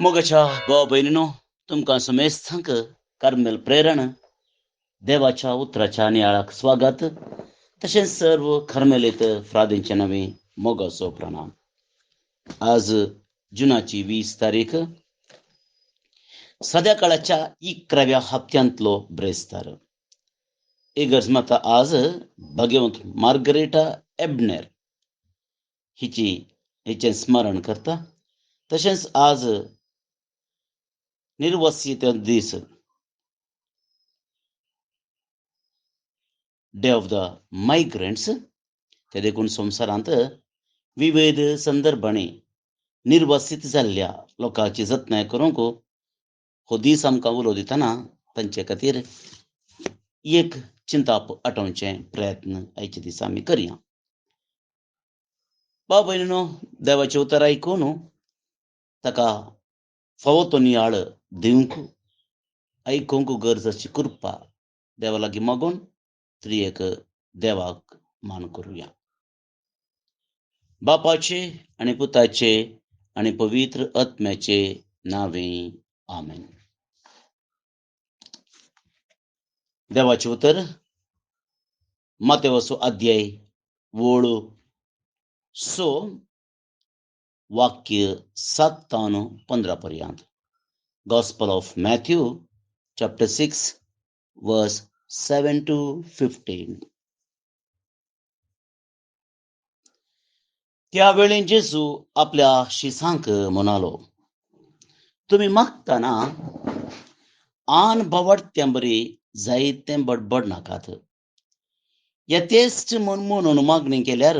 मोगाच्या भावा बहिणीनो, तुमकां समेस्तांक कार्मेल प्रेरण देवाच्या उतराच्या नियाळाक स्वागत. तशेंच सर्व खरमेलीत फ्रादींचे नवी मोगाचो प्रणाम. आज जुनाची 20 तारीख, सध्या काळाच्या 11व्या हप्त्यांतलो ब्रेस्तार. इगर्ज आज भगवंत मार्गरेटा एबनेर हिचें स्मरण करता. तशेंच आज निर्वसित दीस, डे ऑफ द मायग्रंट्स. ते देखून संवसारांत विविध संदर्भांनी निर्वसित जाल्ल्या लोकांची जतनाय करूंक हो दीस आमकां उलो दितना तांचे खातीर एक चिंताप आठोवचे प्रयत्न आयचे दीस आमी करया. भाव भयणीनो, देवाचें उतर आयकून ताका फावो तो नियाळ दिवंक आयकूंक गरज अशी कृपा देवा लागीं मागून त्रियेक देवाक मान करुया. बापाचे आनी पुताचे आनी पवित्र आत्म्याचे नांवें, आमेन. देवाचे उतर मातेवाचो अध्याय वळ 6 वाक्य 7 तावन 15 पर्यंत. गॉस्पल ऑफ मॅथ्यू चॅप्टर 6 वर्स 7 to 15. त्यावेळी जेजू आपल्या शिसांक म्हणालो, तुम्ही मागताना आन बवडत्यांबरी जायतें बडबड नाकात. येतेच म्हणून मागणी केल्यार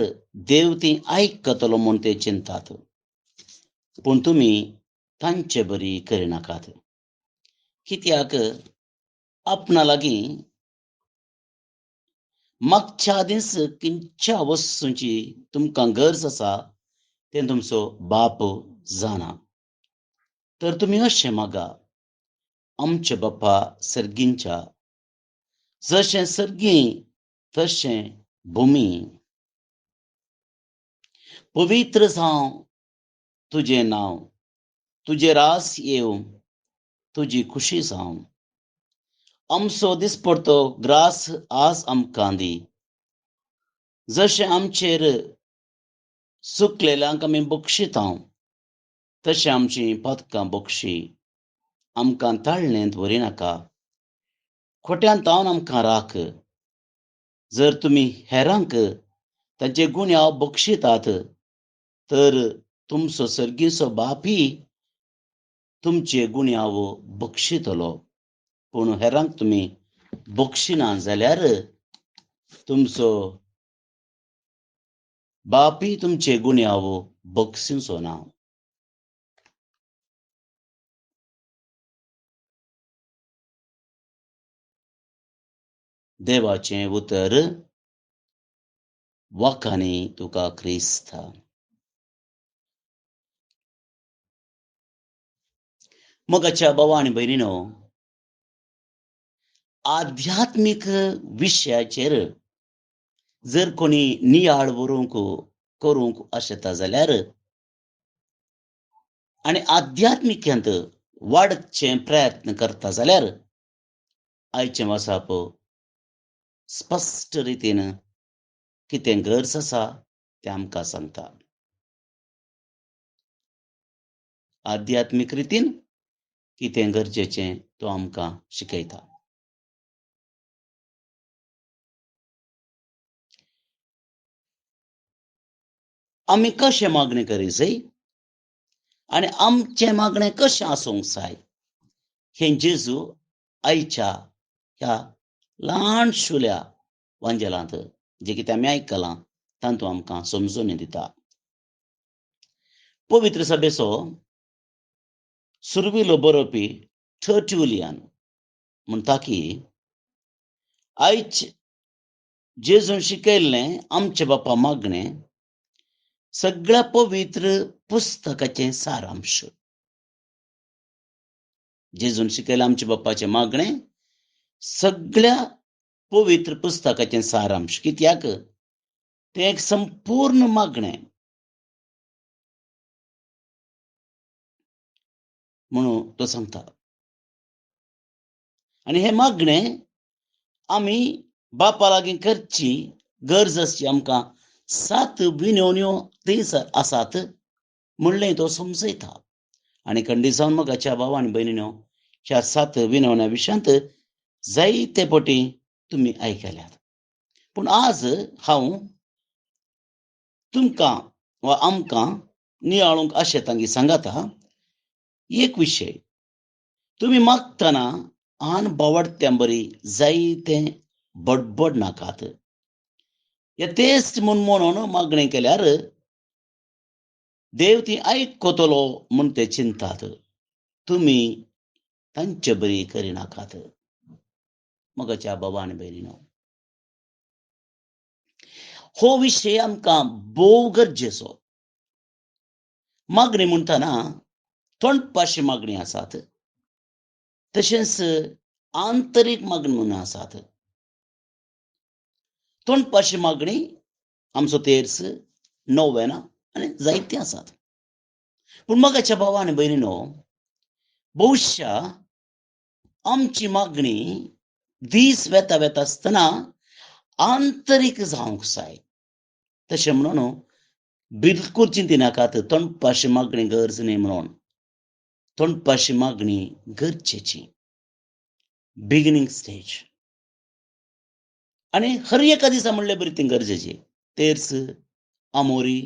देव ती आयकतलो म्हूण ते चिंतात. पूण तुम्ही तांचे बरी करिनाकात, कित्याक आपणा लागीं मागच्या दीस खंयच्या वस्तूंची तुमकां गरज आसा तें तुमचो बाप जाणा. तर तुमी अशें मागा, आमचे बाप्पा सर्गींच्या, जशें सर्गी तशें भुमी. पवित्र जावं तुजें नांव, तुजे रास येवं, तुजी खुशी जावं. आमचो दिसपडतो ग्रास आज आमकां दी. जशें आमचेर चुकलेल्यांक आमी बक्षितांव, तशें आमची पातकां बक्षी. आमकां ताळणेंत व्हरिनाका, खोट्यान तावन आमकां राख. जर तुमी हेरांक तांचे गुन्यांव बक्षितात, तर तुमचो सर्गीचो बापय तुमचे गुन्यांव बक्षितलो. पूण हेरांक तुमी बक्षिना जाल्यार तुमचो बापय तुमचे गुन्यांव बक्षिचो ना. देवाचें उतर. वाखाणी तुका क्रिस्त. मोगाच्या भावा आनी भयणीनो, आध्यात्मिक विशयाचेर जर कोणी नियाळ करूंक आशेता जाल्यार आनी आध्यात्मिकांत वाडचे प्रयत्न करता जाल्यार आयचें वासाप स्पश्ट रितीन कितें गरज आसा तें आमकां सांगता. आध्यात्मिक रितीन कितें गरजेचें तो आमकां शिकयता. आमी कशें मागणी करी जाय आनी आमचें मागणें कशें आसूंक जाय हें जेजू आयच्या ह्या ल्हानशुल्या वांजेलांत जें कितें आमी आयकलां तातूंत आमकां समजून दिता. पवित्र सभेचो सुरविलो बरोवपी टर्ट्युलियन म्हणटा की आयज जेजून शिकयल्लें आमचे बापा मागणें सगळ्या पवित्र पुस्तकाचें सारांश. जेजून शिकयलें आमचे बाप्पाचें मागणें सगळ्या पवित्र पुस्तकाचें सारांश. कित्याक तें एक संपूर्ण मागणें म्हणून तो सांगता. आणि हे मागणे आम्ही बापा लागीं करची गरज आसची आमकां 7 विनवण्यो थंयसर आसात म्हणलें तो समजयता. आणि खंडिसावन मोगाच्या भाव आनी भयणीनो, ह्या 7 विनवण्या विशयांत जायते फावटी तुमी आयकल्यात. पूण आज हांव तुमकां वा आमकां नियाळूंक आशेतां सांगाता एक विशय. तुमी मागतना आन बावडट्यां बरी जायते बडबड नाकात. येतेच म्हणून मागणें केल्यार देव ती आयकतलो म्हूण ते चिंतात. तुमी तांचे बरी करिनाकात. मोगाच्या भावा आनी भयणीनो, हो विशय आमकां भोव गरजेचो. मागणी म्हणटना तोंडपाशी मागणी आसात, तशेंच आंतरीक मागणी म्हूण आसात. तोंडपाशी मागणी आमचो तेर्स, नोवेना आनी जायती आसात. पूण मोगाच्या भावा आनी भयणीनो, भविश्या आमची मागणी दीस वेता आसतना आंतरीक जावंक जाय. तशें म्हणून बिलकूल चिंतिनाकात तोंडपाशी मागणी गरज न्ही म्हणून. तोंडपाशी मागणी गरजेची. Beginning stage. आनी हर एका दिसा म्हणले बरी ती गरजेची. तेर्स, आमोरी,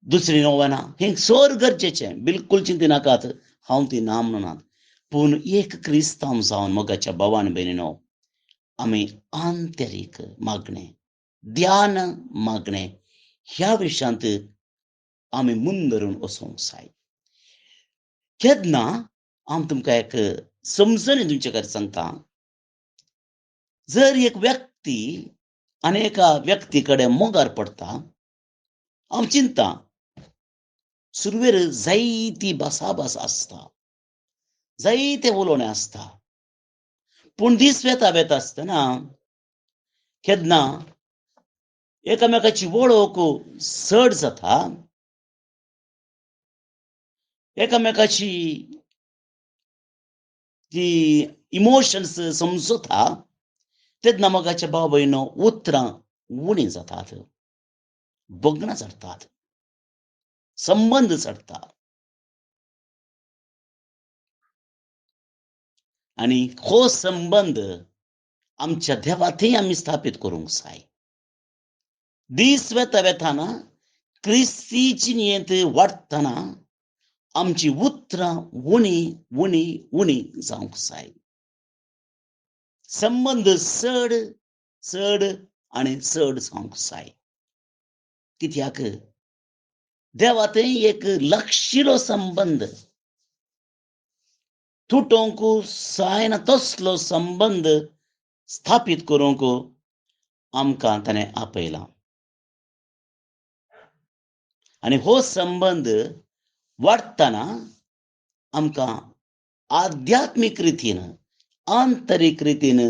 दुसरी नोवेना हें सोर गरजेचें. बिलकूल चिंतिनाकात हांव ती ना म्हणनात. पूण एक क्रिस्तांव जावन मोगाच्या भावा आनी भयणीनो, आमी आंतरीक मागणें, ध्यान मागणें ह्या विशयांत आमी मुंदरून वचोंक जाय. केन्ना हांव तुमकां एक समजणी तुमचे सांगता. जर एक व्यक्ती आनी एका व्यक्ती कडेन मोगार पडता, हांव चिंता सुरवेर जायती भासाभास आसता, जायते उलोवणें आसता. पूण दीस वेता आसतना केन्ना एकामेकाची वळख चड जाता, एकामेकाची जी इमोशन्स समजता, तेन्ना मोगाच्या भाव भयणो उतरां उणी जातात, भगनां जातात, संबंद चडटा. आनी हो संबंद आमच्या देवाथंय आमी स्थापीत करूंक जाय. दीस वेताना क्रिस्तीची नियेंत वाडटना आमची उतरां उणी उणी उणी जावंक जाय. संबंद चड चड आनी चड जावंक जाय. कित्याक देवाथंय एक लागशिलो संबंद तुटोंक जायना तसलो संबंद स्थापीत करूंक आमकां ताणें आपयलां. आनी हो संबंद वाडटना आमकां आध्यात्मीक रितीन, आंतरीक रितीन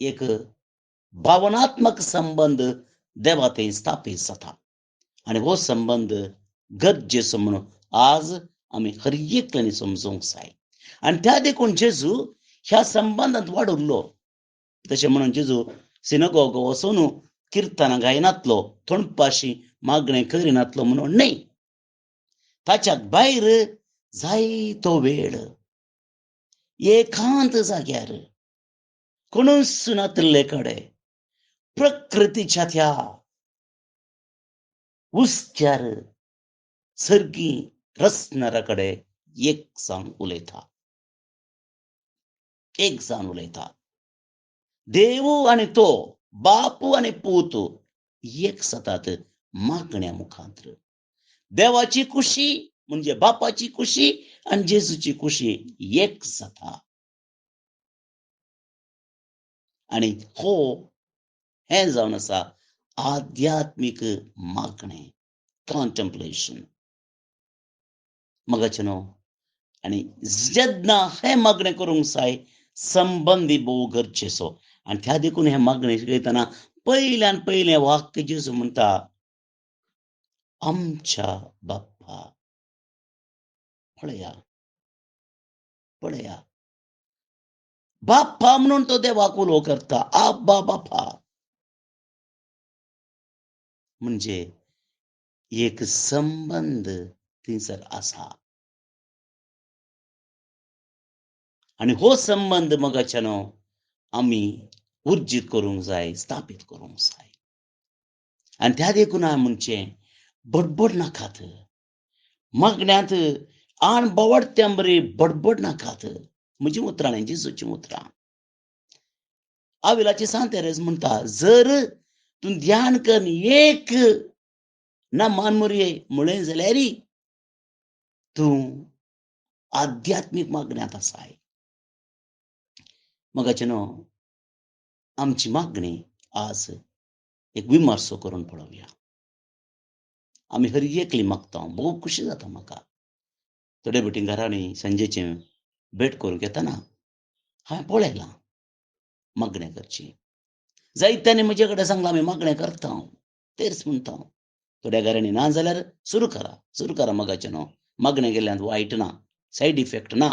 एक भावनात्मक संबंद देवाथंय स्थापीत जाता. आनी हो संबंद गरजेचो म्हणून आज आमी हर एकल्यानी समजूंक जाय. आनी त्या देखून जेजू ह्या संबंदांत वाडुरलो. तशें म्हणून जेजू सिनगोग वचून किर्तनां गायनातलो, तोंडपाशी मागणें करिनातलो म्हणून न्ही. ताच्या भायर जायतो वेळ एकांत जाग्यार कोणूच नातले कडेन प्रकृतीच्या त्या उस्त्यार सर्गी रचणाऱ्या कडेन एक जावन उलयता. एक जावन उलयता. देव आनी तो, बापू आनी पूत एक जातात मागण्या मुखांतर. देवाची खुशी म्हणजे बापाची खुशी आनी जेजूची खुशी एक जाता. आनी हो हें जावन आसा आध्यात्मीक मागणें, कॉन्टेम्पलेशन. मोगाचेनो, आनी जेन्ना हें मागणें करूंक जाय, संबंदी भोव गरजेचो. आनी त्या देखून हें मागणें करतना पयल्यान पयलें वाक्य जेजू म्हणटा, आमच्या बाप्पा. पळया पळया बाप्पा म्हणून तो देवाक उलो करता. आब्बा बाप्पा म्हणजे एक संबंध थंयसर आसा. आणि हो संबंध मोगाच्यानो आमी उर्जीत करूंक जाय, स्थापीत करूंक जाय. आणि त्या देखून हांवें म्हणचें, बडबड नाकात. मागण्यांत आण बोवाडत्या बरी बडबड नाकात. म्हजी उतरां न्ही, जेजूची उतरां. आविलाची सांत तेरेज म्हणटा, जर तूं ध्यान करून एक ना मान मोरये म्हळें जाल्यार तूं आध्यात्मीक मागण्यांत आसाय. मोगाच्यानो आमची मागणी आज एक विमर्शो करून पळोवया. आमी हर एकली मागता. भोव खुशी जाता म्हाका. थोडे फावटी घरांनी संजेचें भेट करूंक येतना हांवें पळयलां मागणें करची. जायत्यांनी म्हजे कडेन सांगलां आमी मागणें करता, तेर्स म्हणटा. थोड्या घरांनी ना जाल्यार सुरू करा मोगाच्यानो. मागणें केल्ल्यान वायट ना, सायड इफेक्ट ना.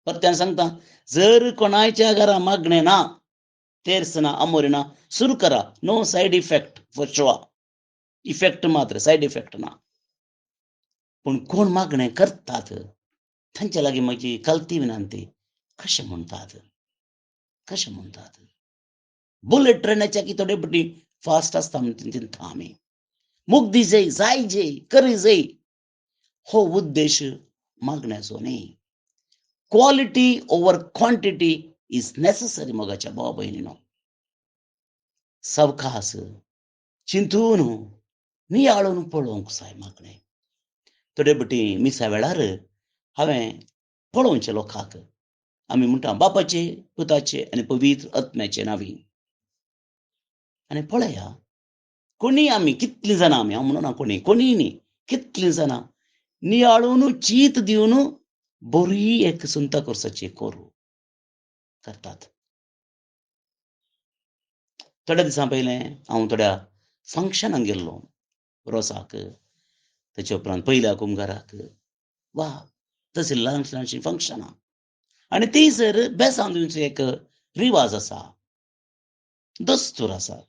परत्यान सांगता, जर कोणाच्या घरा मागणें ना, तेर्स ना, आमोरी ना, सुरू करा. No side effect for sure. Effect मात्र, सायड इफेक्ट ना. पूण कोण मागणें करतात तांचे लागीं म्हजी कलती विनंती. कशें म्हणटात? बुलेट ट्रेनाच्या की थोडे फावटी फास्ट आसता म्हणून चिंतता आमी. मुक्ती जाय करी जाय. हो उद्देश मागण्याचो न्ही. Quality over quantity is necessary मोगाच्या भावा भयणीनो. सावकास चिंतून नियाळून पळोवंक जाय मागणें. थोडे फावटी मिसा वेळार हांवें पळोवचें लोकांक. आमी म्हणटा बापाचे, पुताचे आनी पवित्र आत्म्याचे नांवी. आनी पळया, कोणी आमी कितलीं जाणां आमी, हांव म्हणना कोणीय न्ही, कितलीं जाणां नियाळून चीत दिवन बरी एक संता कोर्साची कोरू करतात. थोड्या दिसां पयलें हांव थोड्या फंक्शनाक गेल्लो रोसाक. तेचे उपरांत पयल्या कुंभाराक. वा तशी ल्हानशीं फंक्शनां. आनी थंयसर बेसांव दिवचो एक रिवाज आसा, दस्तूर आसा.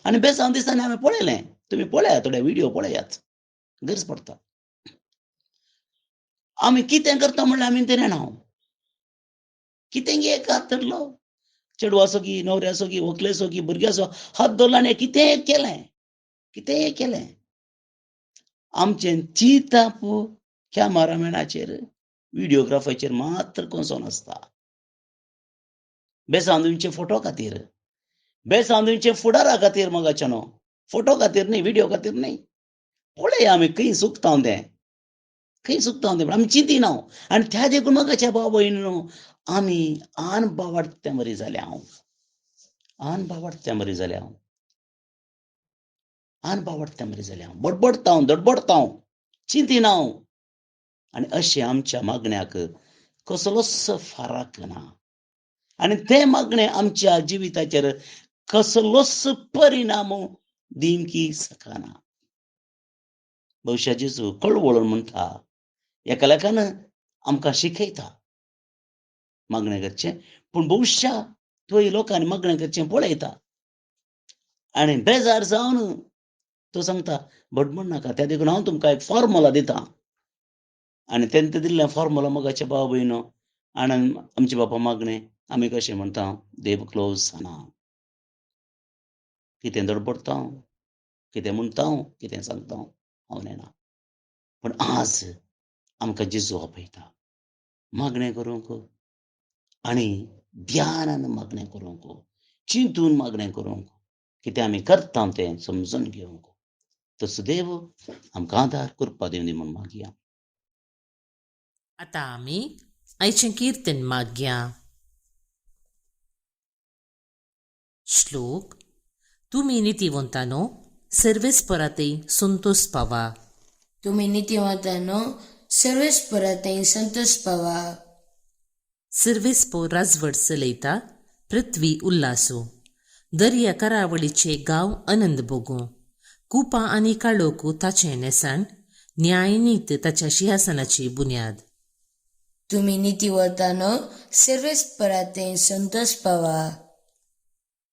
आनी बेसांव दिसांनी हांवें पळयलें. तुमी पळयात, थोडे व्हिडिओ पळयात, गरज पडटा. आमी कितें करता म्हणल्यार आमी तें जाणां. कितें गे हात धरलो, चेडूं आसो की न्हवरे आसो की व्हंकले आसो की भुरगे आसो, हात धरलो आनी कितें केलें. आमचें चिंतप कॅमेरामॅनाचेर, व्हिडिओग्राफाचेर मात्र कोसोन आसता. बेसांव दिवचे फोटो खातीर, बेसांव दिवचे फुडारा खातीर मोगाच्यानो. फोटो खातीर न्ही, व्हिडिओ खातीर न्ही. पळया आमी खंय चुकता तें. आमी चिंतिना. आनी त्या देखून मोगाच्या भाव भयणीनो, आमी आन बावाडत्या मरी जाल्या हांव. बडबडता हांव, धडबडता हांव, चिंतिना हांव. आनी अशें आमच्या मागण्याक कसलोच फरक ना. आनी ते मागणें आमच्या जिविताचेर कसलोच परिणाम दिवंक शकना. भविश्या जेजू कळवळून म्हणटा, एकाल्याकान आमकां शिकयता मागणें करचें. पूण भविश्या थंय लोकांनी मागणें करचें पळयता आनी बेजार जावन तो सांगता बडबड नाका. त्या देखून हांव तुमकां एक फॉर्मुला दितां. आनी तेंका दिल्लें फॉर्मुला मोगाच्या भाव भयणो आनी आमचे बापा मागणें आमी कशें म्हणटा, देव क्लोज जाना. कितें धडपडटा हांव, कितें म्हणटा हांव, कितें सांगता हांव जाणा. पूण आज आमकां जेजू आपयता मागणें करूंक आनी ध्यानान मागणें करूंक, चिंतून मागणें करूंक, कितें आमी करता तें समजून घेवंक. तसो देव आमकां आदार कृपा दिवं दी म्हूण मागया. आतां आमी आयचें किर्तन मागया. श्लोक. तुमी नितिवंतानो सर्वेस्परातै संतोष पावा. तुम्ही नीतिवंतांनो सर्वेस्परातै संतोष पावा. सर्वेस्पो राजवट चलयता पृथ्वी उल्लासो. दर्या करावळीचे गांव आनंद भोगो. कुपां आनी काळोख ताचें नेसाण. न्यायनीत ताच्या सिंहासनाची बुन्याद. तुम्ही नीतिवंतांनो सर्वेस्परातें संतोष पावा.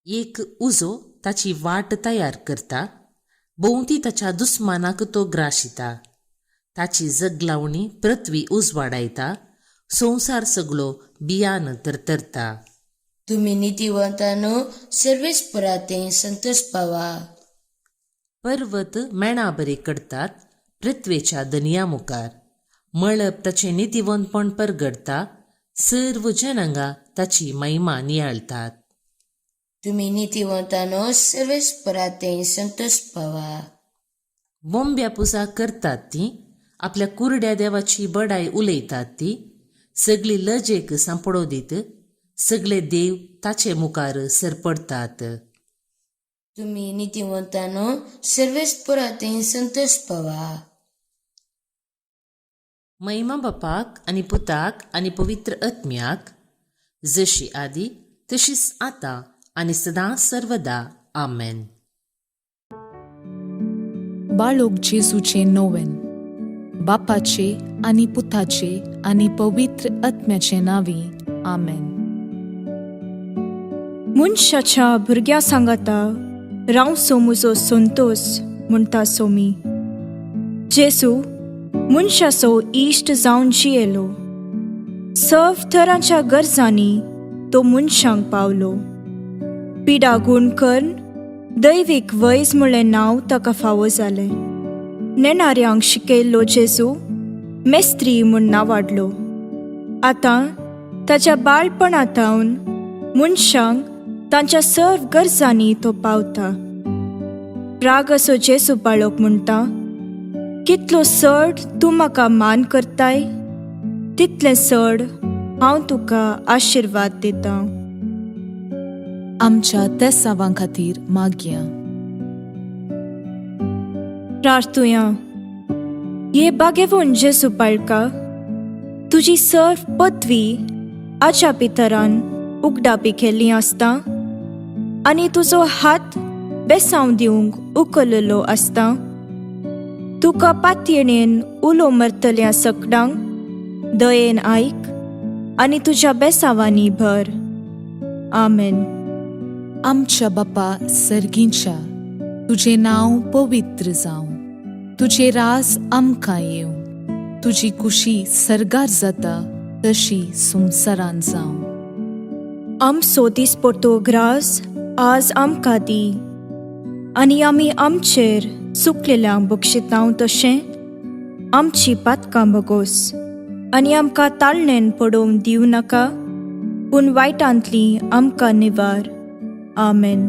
एक उजो ताची वाट तयार करता, भोंवती ताच्या दुस्मानाक तो ग्राशिता. ताची जगलावणी पृथ्वी उजवाडायता, संवसार सगळो बियान तरतरता. तुम्ही नीतिवंतांनो सर्वेस्परातें संतोष पावा. पर्वत मेणा बरे करतात पृथ्वेच्या दनया मुखार. मळब ताचे नितीवंतपण परगडता, सर्व जनांगा ताची महिमा नियाळतात. तुम्ही नीतिवंतांनो सर्वेस्परातें संतोष पावा. बोंब्या पुजा करतात ती, आपल्या कुरड्या देवाची बडाय उलयतात ती. सगळी लजेक सांपडो दीत, सगळे देव ताचे मुखार सरपडतात. तुम्ही नीतिवंतांनो सर्वेस्परातें संतोष पावा. महिमा बापाक आनी पुताक आनी पवित्र आत्म्याक, जशी आदी तशीच आता आनी सदां सर्वदा. आमेन. बाळोक जेजूचे नोवेन. बापाचे आनी पुताचे आनी पवित्र आत्म्याचे नावी. आमेन. मनशाच्या भुरग्या सांगाता रावसो म्हजो संतोष म्हणटा सोमी. जेजू मनशाचो इश्ट जावन जियेलो. सर्व तरांच्या गरजांनी तो मनशांक पावलो. पिडा गूण करून दैवीक वैज म्हणलें नांव ताका फावो जालें. नेणाऱ्यांक शिकयल्लो जेजू मेस्त्री म्हूण नांवाडलो. आतां ताच्या बाळपणांतावन मनशांक तांच्या सर्व गरजांनी तो पावता. राग असो जेजू बाळोक म्हणटा, कितलो चड तूं म्हाका मान करताय, तितलें चड हांव तुका आशिर्वाद दितां. आमच्या तेसावां खातीर मागया. प्रार्थुया. ये बागेवून जेजू बाळका, तुजी सर्व पदवी आज्या पितरान उगडापी केल्ली आसता आनी तुजो हात बेसांव दिवंक उखललो आसता. तुका पातयेणेन उलो मरतल्या सकडांक दयेन आयक आनी तुज्या बेसावांनी भर. आमेन. आमच्या बापा सर्गींच्या, तुझे नांव पवित्र जावं. तुझे राज आमकां येवं. तुजी कुशी सर्गार जाता तशी संवसारान जावं. आमचो दिसपडटो ग्रास आज आमकां दी, आनी आमी आमचेर चुकलेल्यांक बक्षितांव तशें आमची पातकां बगोस. आनी आमकां ताळणेन पडोवंक दिवं नाका, पूण वायटांतली आमकां निवार. आमेन.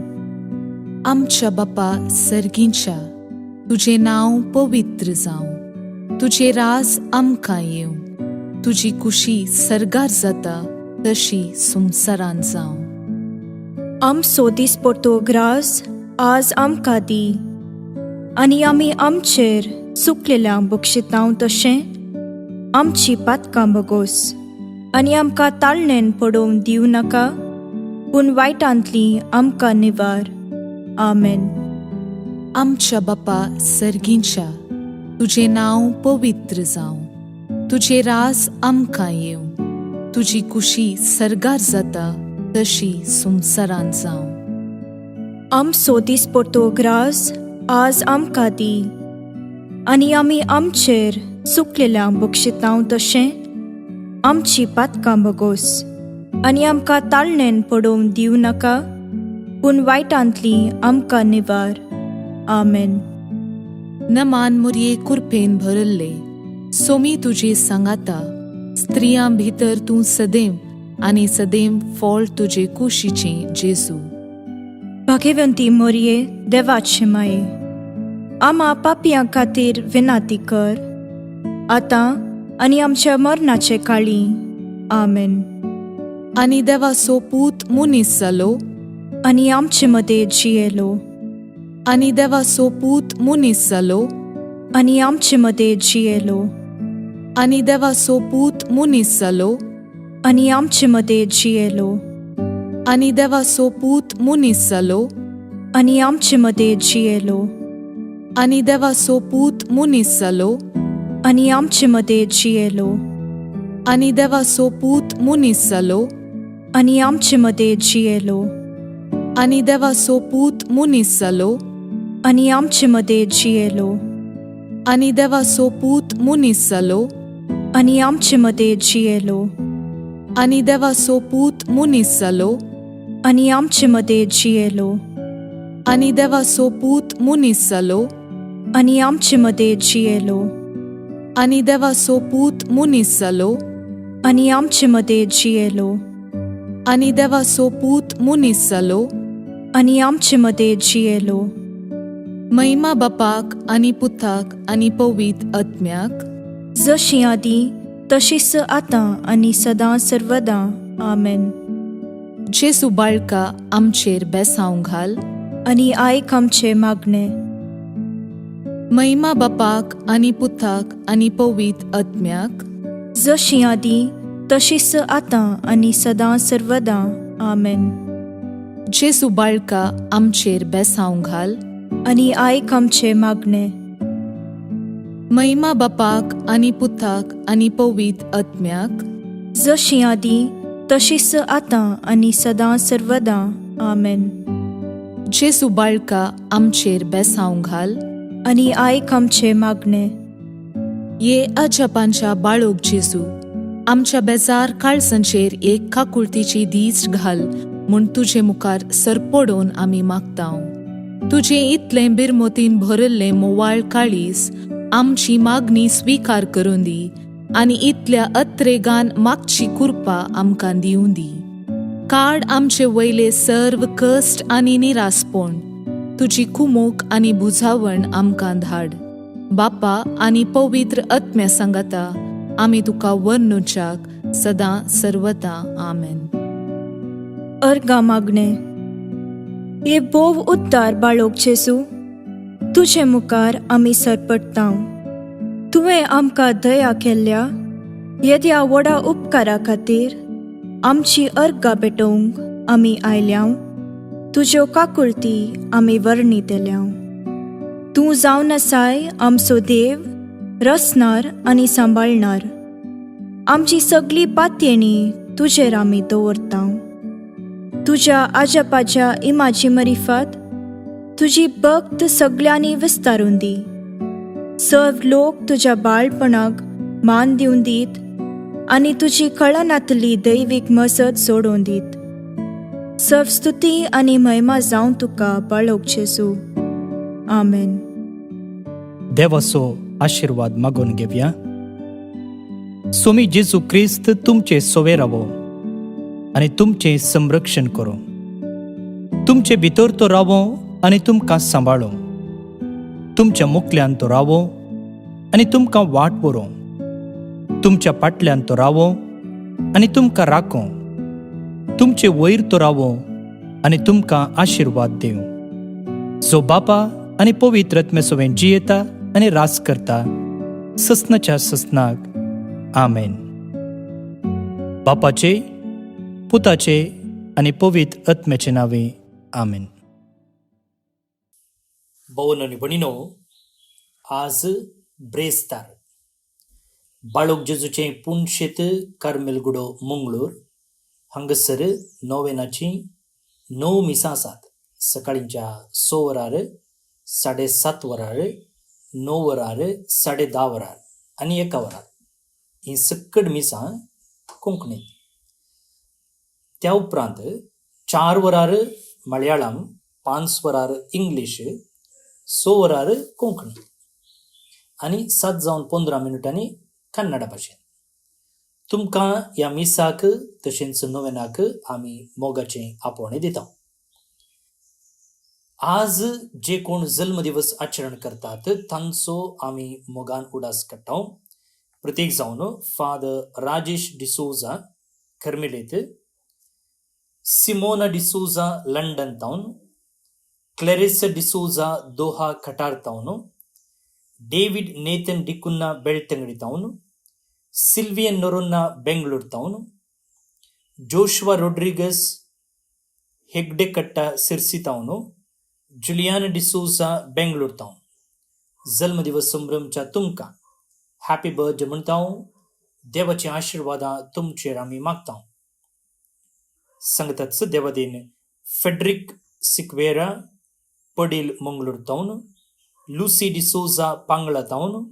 आमच्या बापा सर्गींच्या, तुझे नांव पवित्र जावं. तुझे राज आमकां येवं. तुजी कुशी सर्गार जाता तशी संवसारान जावं. आमचो दिसपडटो ग्रास आज आमकां दी, आनी आमी आमचेर चुकलेल्यांक बक्षितांव तशें आमची पातकां बगोस. आनी आमकां ताळणेन पडोवंक दिवं नाका, पूण वायटांतली आमकां निवार. आमेन. आमच्या बापा सर्गींच्या, तुझे नांव पवित्र जावं. तुझे राज आमकां येवं. तुजी कुशी सर्गार जाता तशी संवसारान जावं. आमचो दिसपडटो ग्रास आज आमकां दी, आनी आमी आमचेर चुकलेल्यांक बक्षितांव तशें आमची पातकां बगोस. आनी आमकां ताळणेन पडोवंक दिवं नाका, पूण वायटांतली आमकां निवार. आमेन. नमान मुरये कुरपेन भरल्ले, सोमी तुजे सांगाता. स्त्रियां भितर तूं सदैव आनी सदैव फळ तुजे कुशीचें जेजू. भाग्यवंती मोरये, देवाचे माये, आम्हा पापियां खातीर विनाती कर, आतां आनी आमच्या मरणाचे काळी. आमेन. आनी देवाचो पूत मनीस जालो, आनी आमचे मदें जियेलो. आनी देवाचो पूत मनीस जालो, आनी आमचे मदें जियेलो. आनी देवाचो पूत मनीस जालो, आनी आमचे मदें जियेलो. आनी देवाचो पूत मनीस जालो, आनी आमचे मदें जियेलो. आनी देवाचो पूत मनीस जालो, आणि आमचे मध्ये जियेलो आणि देवाचो पूत मुनीस जालो आणि आमचे मध्ये जियेलो आणि देवाचो पूत मुनीस जालो आणि आमचे मध्ये जियेलो आणि देवाचो पूत मुनीस जालो आणि आमचे मध्ये जियेलो आणि देवाचो पूत मुनीस जालो आणि आमचे मध्ये जियेलो आणि देवाचो पूत मुनीस जालो आणि आमचे मध्ये जियेलो आणि देवाचो पूत मुनीस जालो आणि आमचे मध्ये जियेलो आणि देवाचो पूत मुनीस जालो आणि आमचे मध्ये जियेलो महिमा बापाक आणि पुताक आणि पवित्र आत्म्याक, जशी आदी तशीच आता आणि सदां सर्वदा आमेन. जेसू बाळका आमचेर बेसांव घाल. आणि आयक आमचे मागणे. महिमा बापाक आणि पुताक आणि पवित्र आत्म्याक, जशी आदी तशीच आता आणि सदां सर्वदा आमेन. जेसू बाळका आमचेर बेसांव घाल. आणि आयक आमचे मागणे. महिमा बापाक आणि पुताक आणि पवित्र आत्म्याक, जशी आदी तशीच आता आणि सदां सर्वदा आमेन. जेसू बाळका आमचेर बेसांव घाल. आणि आयक आमचे मागणे. ये अजपांच्या बाळोक जेसू, आमच्या बेजार काळजांचेर एक काकुळतीची दीस घाल म्हूण तुजे मुखार सरपडोवन आमी मागतांव. तुजे इतले बिरमोतीन भरल्ले मोवाळ काळीस आमची मागणी स्वीकार करून दी आणि इतल्या अत्रेगान मागची कृपा आमकां दिवून दी. काड आमचे वयले सर्व कश्ट आणि निरासपण. तुजी कुमोक आणि बुजावण आमकां धाड. बापा आणि पवित्र आत्म्या सांगाता आमी तुका वर्णुच्याक सदां सर्वदा आमेन. अर्गा मागणे. ये बोव उद्दार बाळोक जेसू, तुजे मुखार आमी सरपडटाव. तुवें आमकां दया केल्ल्या येद्या व्हडा उपकारा खातीर आमची अर्गां भेटोवंक आमी आयल्याव. तुज्यो काकुळटी आमी वर्णितल्याव. तूं जावन आसाय आमचो देव, रचणार आनी सांबाळणार. आमची सगळी पातयेणी तुजेर आमी दवरताव. तुज्या आजपाच्या इमाची मरिफत तुजी भक्त सगळ्यांनी विस्तारून दी. सर्व लोक तुज्या बाळपणाक मान दिवन दीत आनी तुजी कळनातली दैवीक मजत सोडून दीत. सर्व स्तुती आनी महिमा जावं तुका बाळोक जेसू. आमेन. देवाचो आशीर्वाद मागून घेवया. स्वामी जेजू क्रिस्त तुमचे सोवे रावो आनी तुमचे संरक्षण करो. तुमचे भितर तो रावो आनी तुमकां सांबाळो. तुमच्या मुखल्यान तो रावो आनी तुमकां वाट व्हरो. तुमच्या फाटल्यान तो रावो आनी तुमकां राखो. तुमचे वयर तो रावो आनी तुमकां आशीर्वाद दिवं. जो बापा आनी पवित्र आत्म्या सोबें जियेता आनी रास करता ससनाच्या ससनाक. आमेन. बापाचे, पुताचे आनी पवित्र आत्म्याचे नावे. आमेन. भवन आनी भणिनो, आज ब्रेस्तार बाळोक जेजूचे पुणशेत कार्मेलगुडो मंगळूर हांगसर नोवेनाची 9 मिसां आसात. सकाळींच्या 6 वरार, 7:30 वरार, 9 वरार, 10:30 वरार आनी 1 वरार ही सक्कड मिसां कोंकणीत. त्या उपरांत 4 वरार मलयाळम, 5 वरार इंग्लीश, 6 वरार कोंकणी आनी 7:15 कन्नडा भाशेन. तुमकां ह्या मिसाक तशेंच नोवेनाक आमी मोगाचें आपोवणें दिता. आज जे कोण जल्मदिवस आचरण करतात तांचो आमी मोगान उडास काडटा. प्रत्येक जावन फादर राजेश डिसोजा कर्मेलीत, सिमोना डिसोजा लंडन तावन, क्लेरिसा डिसोजा दोहा कटार तावन, डेविड नेथन डिकुन्ना बेಳ್ತಂಗಡಿ तावन, सिल्वियन नोरोन्ना बेंगळूर तावन, जोशुआ रोड्रिगस हेग्डेकट्टा सिर्सी तावन, जुलियाना डिसोजा बेंगळूर तावन. जल्मदिवस संभ्रमच्या तुमकां हॅपी बर्थडे म्हणता देवाचे आशीर्वादा तुमचेर आम्ही मागता. सांगताच देवादीन फेड्रिक सिक्वेरा पडील मंगळूर तावन, लुसी डिसोजा पांगळा तावन,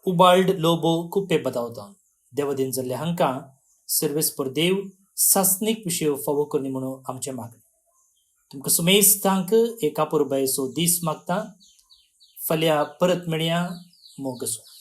उबाल्ड लोबो कुप्पे बतावता. देवादीन जाल्ले हांकां सर्वेस्पर देव सासनीक विशय फावो करनी म्हणून आमचे मागणे. तुमकां सुमेस्तांक एका पुरबायचो दीस मागता. फाल्यां परत मेळया. मोग असो.